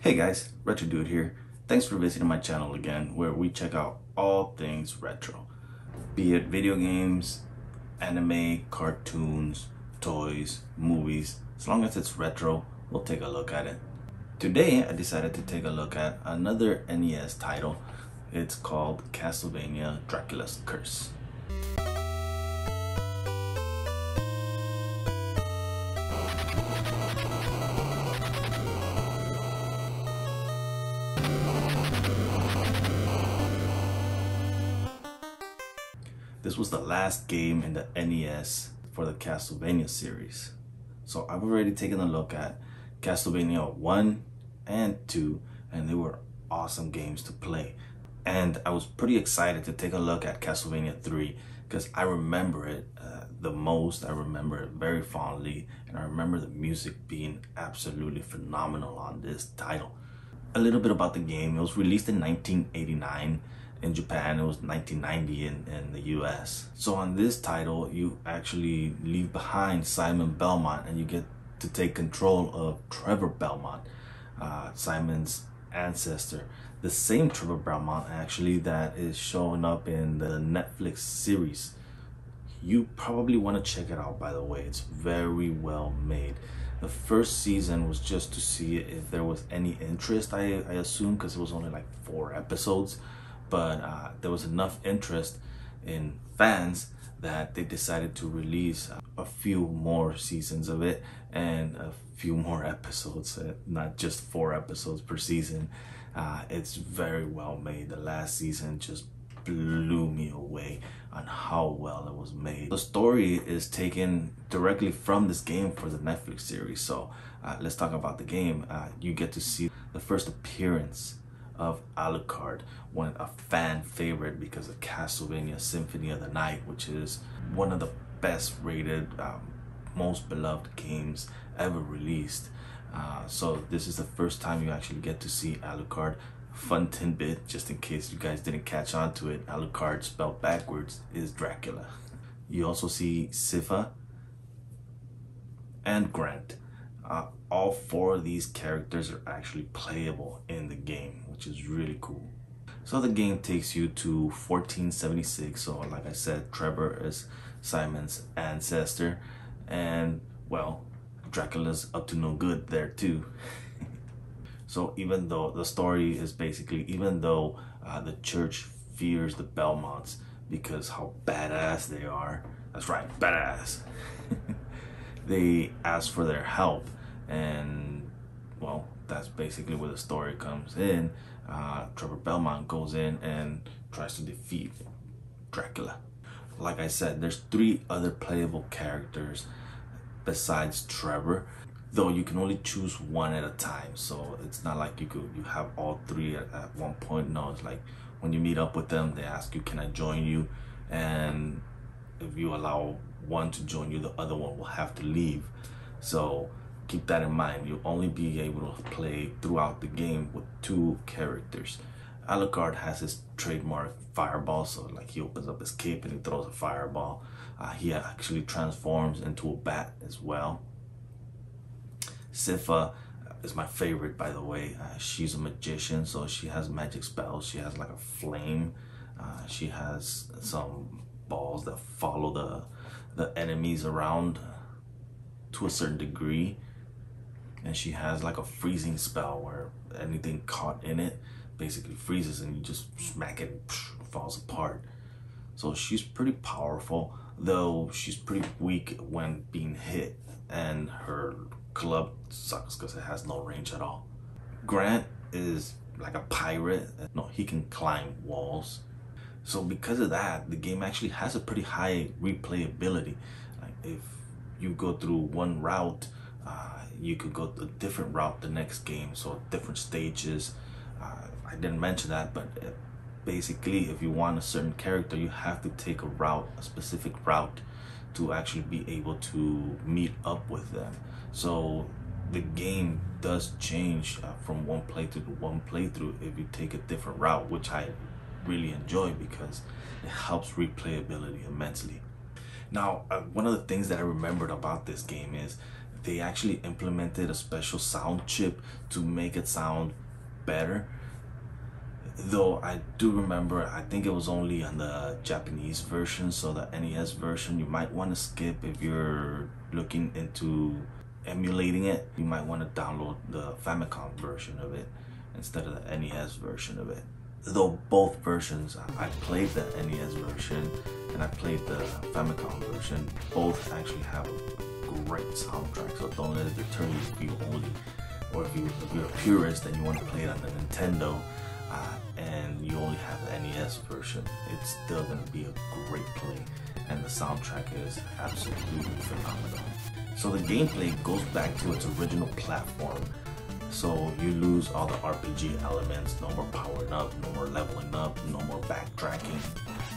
Hey guys, Retro Dude here. Thanks for visiting my channel again, where we check out all things retro. Be it video games, anime, cartoons, toys, movies. As long as it's retro, we'll take a look at it. Today, I decided to take a look at another NES title. It's called Castlevania Dracula's Curse. This was the last game in the NES for the Castlevania series. So I've already taken a look at Castlevania 1 and 2, and they were awesome games to play. And I was pretty excited to take a look at Castlevania 3 because I remember it the most. I remember it very fondly, and I remember the music being absolutely phenomenal on this title. A little bit about the game. It was released in 1989. In Japan, it was 1990 in the US. So on this title, you actually leave behind Simon Belmont and you get to take control of Trevor Belmont, Simon's ancestor. The same Trevor Belmont actually that is showing up in the Netflix series. You probably want to check it out, by the way. It's very well made. The first season was just to see if there was any interest, I assume, because it was only like 4 episodes. But there was enough interest in fans that they decided to release a few more seasons of it and a few more episodes, not just 4 episodes per season. It's very well made. The last season just blew me away on how well it was made. The story is taken directly from this game for the Netflix series. So let's talk about the game. You get to see the first appearance of Alucard, a fan favorite because of Castlevania Symphony of the Night, which is one of the best rated, most beloved games ever released. So this is the first time you actually get to see Alucard. Fun tidbit, just in case you guys didn't catch on to it, Alucard spelled backwards is Dracula. You also see Sypha and Grant. All 4 of these characters are actually playable in the game, which is really cool. So the game takes you to 1476. So like I said, Trevor is Simon's ancestor, and well, Dracula's up to no good there too. So even though the story is basically, even though the church fears the Belmonts because how badass they are, that's right, badass, they ask for their help. And well, that's basically where the story comes in. Trevor Belmont goes in and tries to defeat Dracula. Like I said, there's 3 other playable characters besides Trevor, though you can only choose 1 at a time. So it's not like you have all 3 at one point. No, it's like when you meet up with them, they ask you, can I join you? And if you allow one to join you, the other one will have to leave. So keep that in mind. You'll only be able to play throughout the game with 2 characters. Alucard has his trademark fireball, so like he opens up his cape and he throws a fireball. He actually transforms into a bat as well. Sypha is my favorite, by the way. She's a magician, so she has magic spells. She has like a flame. She has some balls that follow the enemies around to a certain degree. And she has like a freezing spell where anything caught in it basically freezes and you just smack it and it falls apart. So she's pretty powerful, though she's pretty weak when being hit, and her club sucks because it has no range at all. Grant is like a pirate. No, he can climb walls. So because of that, the game actually has a pretty high replayability. Like if you go through one route, you could go a different route the next game, so different stages. I didn't mention that, but basically if you want a certain character, you have to take a specific route to actually be able to meet up with them. So the game does change from one playthrough to one playthrough if you take a different route, which I really enjoy because it helps replayability immensely. Now, one of the things that I remembered about this game is they actually implemented a special sound chip to make it sound better. Though I do remember, I think it was only on the Japanese version, so the NES version you might want to skip if you're looking into emulating it. You might want to download the Famicom version of it instead of the NES version of it. Though both versions, I played the NES version and I played the Famicom version, both actually have a great soundtrack, so don't let it deter you if you only, or if you're a purist and you want to play it on the Nintendo, and you only have the NES version, it's still going to be a great play, and the soundtrack is absolutely phenomenal. So the gameplay goes back to its original platform, so you lose all the RPG elements, no more powering up, no more leveling up, no more backtracking.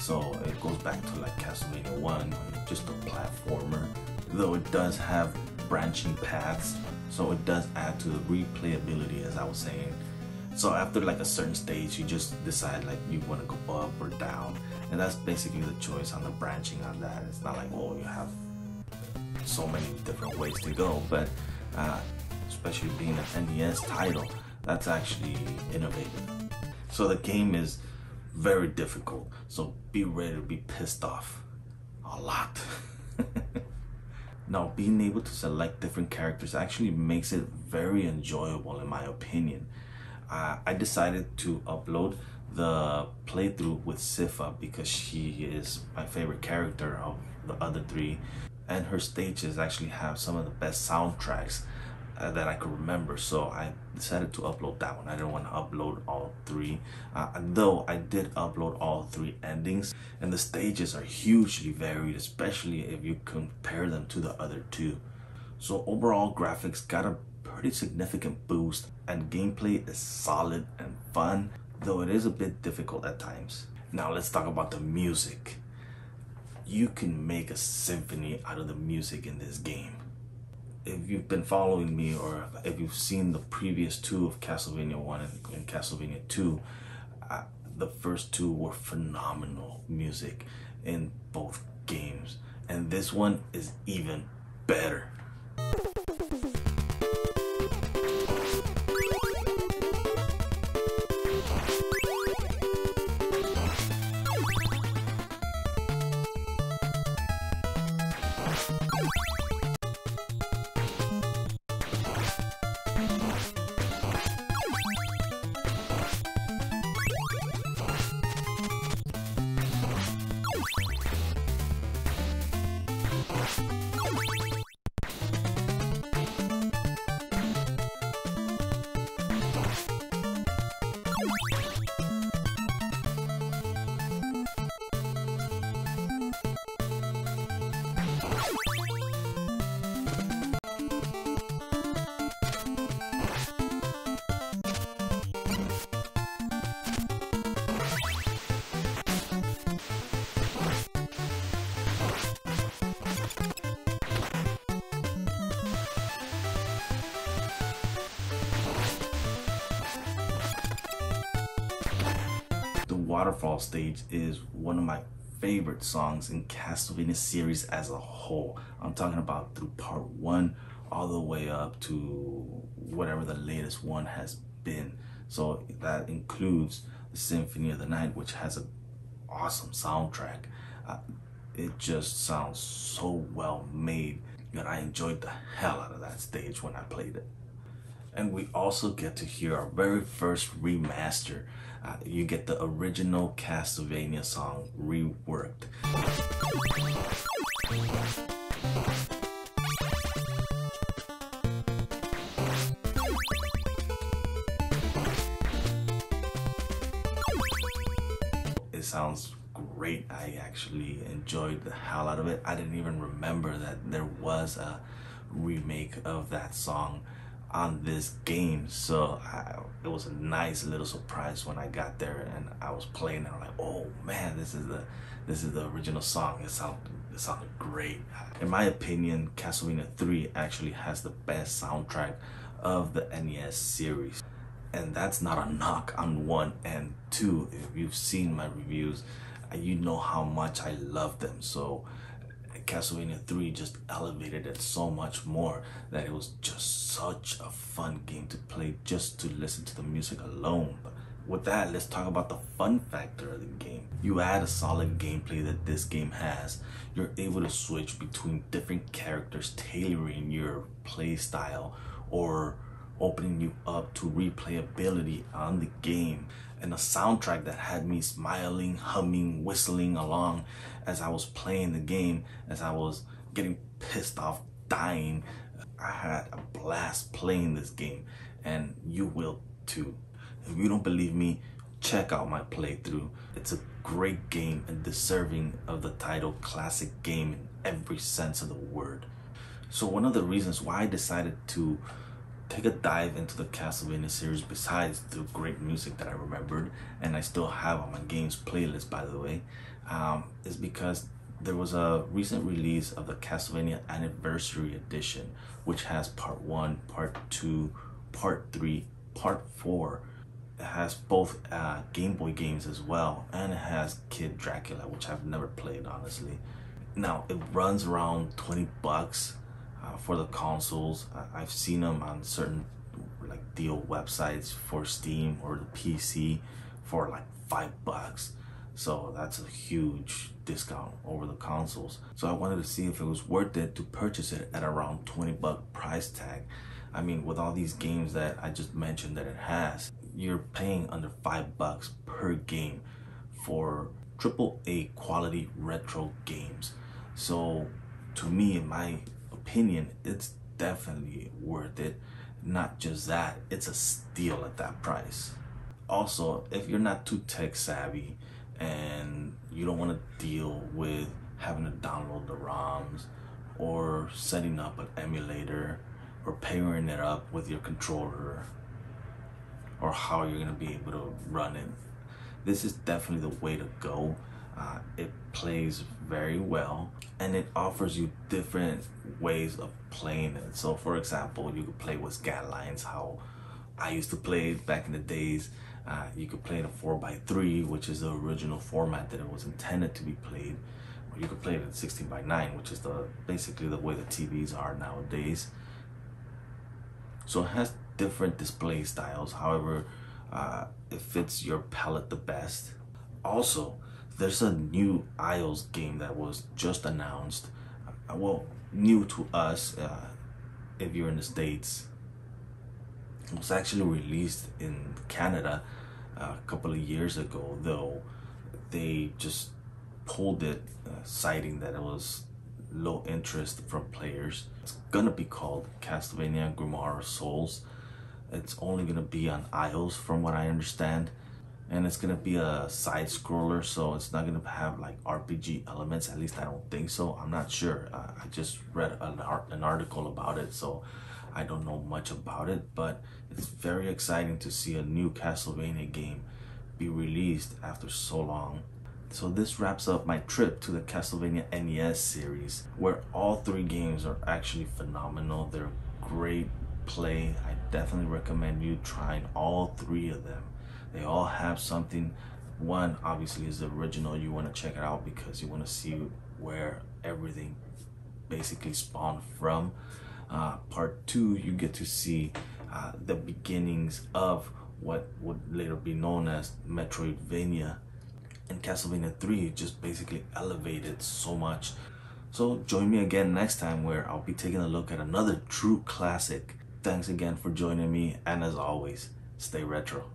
So it goes back to like Castlevania 1, just a platformer, though it does have branching paths, so it does add to the replayability, as I was saying. So after like a certain stage, you just decide like you want to go up or down, and that's basically the choice on the branching on that. It's not like, oh, you have so many different ways to go, but especially being an NES title, that's actually innovative. So the game is very difficult, so be ready to be pissed off a lot. Now, being able to select different characters actually makes it very enjoyable in my opinion. I decided to upload the playthrough with Sifa because she is my favorite character of the other three, and her stages actually have some of the best soundtracks that I could remember, so I decided to upload that one. I didn't want to upload all three, though I did upload all three endings, and the stages are hugely varied, especially if you compare them to the other two. So overall, graphics got a pretty significant boost, and gameplay is solid and fun, though it is a bit difficult at times. Now let's talk about the music. You can make a symphony out of the music in this game. If you've been following me, or if you've seen the previous two of Castlevania 1 and Castlevania 2, the first two were phenomenal music in both games, and this one is even better. The Waterfall Stage is one of my favorite songs in Castlevania series as a whole. I'm talking about through part 1 all the way up to whatever the latest one has been. So that includes the Symphony of the Night, which has an awesome soundtrack. It just sounds so well made that I enjoyed the hell out of that stage when I played it. And we also get to hear our very first remaster. You get the original Castlevania song reworked. It sounds great. I actually enjoyed the hell out of it. I didn't even remember that there was a remake of that song on this game, so it was a nice little surprise when I got there and I was playing and I'm like, oh man, this is the original song. It sounded great. In my opinion, Castlevania 3 actually has the best soundtrack of the NES series, and that's not a knock on 1 and 2. If you've seen my reviews, you know how much I love them. So Castlevania 3 just elevated it so much more that it was just such a fun game to play just to listen to the music alone. But with that, let's talk about the fun factor of the game. You add a solid gameplay that this game has. You're able to switch between different characters, tailoring your play style or opening you up to replayability on the game. And a soundtrack that had me smiling, humming, whistling along as I was playing the game, as I was getting pissed off, dying. I had a blast playing this game, and you will too. If you don't believe me, check out my playthrough. It's a great game and deserving of the title classic game in every sense of the word. So one of the reasons why I decided to take a dive into the Castlevania series, besides the great music that I remembered and I still have on my games playlist, by the way, is because there was a recent release of the Castlevania Anniversary Edition, which has part 1, part 2, part 3, part 4. It has both Game Boy games as well, and it has Kid Dracula, which I've never played, honestly. Now, it runs around $20 for the consoles. I've seen them on certain like deal websites for Steam or the PC for like $5. So that's a huge discount over the consoles. So I wanted to see if it was worth it to purchase it at around $20 price tag. I mean, with all these games that I just mentioned that it has, you're paying under $5 per game for AAA quality retro games. So to me, in my opinion, it's definitely worth it. Not just that, it's a steal at that price. Also, if you're not too tech savvy and you don't want to deal with having to download the ROMs or setting up an emulator or pairing it up with your controller or how you're going to be able to run it, this is definitely the way to go. It plays very well and it offers you different ways of playing it. So for example, you could play with scat lines, how I used to play it back in the days. You could play in a 4:3, which is the original format that it was intended to be played. Or you could play it in 16:9, which is basically the way the TVs are nowadays. So it has different display styles, however it fits your palette the best. Also, there's a new Isles game that was just announced. Well, new to us if you're in the States. It was actually released in Canada a couple of years ago, though they just pulled it, citing that it was low interest from players. It's gonna be called Castlevania Grimoire of Souls. It's only gonna be on Isles from what I understand, and it's gonna be a side scroller, so it's not gonna have like RPG elements. At least I don't think so. I'm not sure. I just read an article about it, so I don't know much about it, but it's very exciting to see a new Castlevania game be released after so long. So this wraps up my trip to the Castlevania NES series, where all 3 games are actually phenomenal. They're great play. I definitely recommend you trying all 3 of them. They all have something. One obviously is the original. You want to check it out because you want to see where everything basically spawned from. Part 2, you get to see the beginnings of what would later be known as Metroidvania. And Castlevania 3 just basically elevated so much. So join me again next time where I'll be taking a look at another true classic. Thanks again for joining me, and as always, stay retro.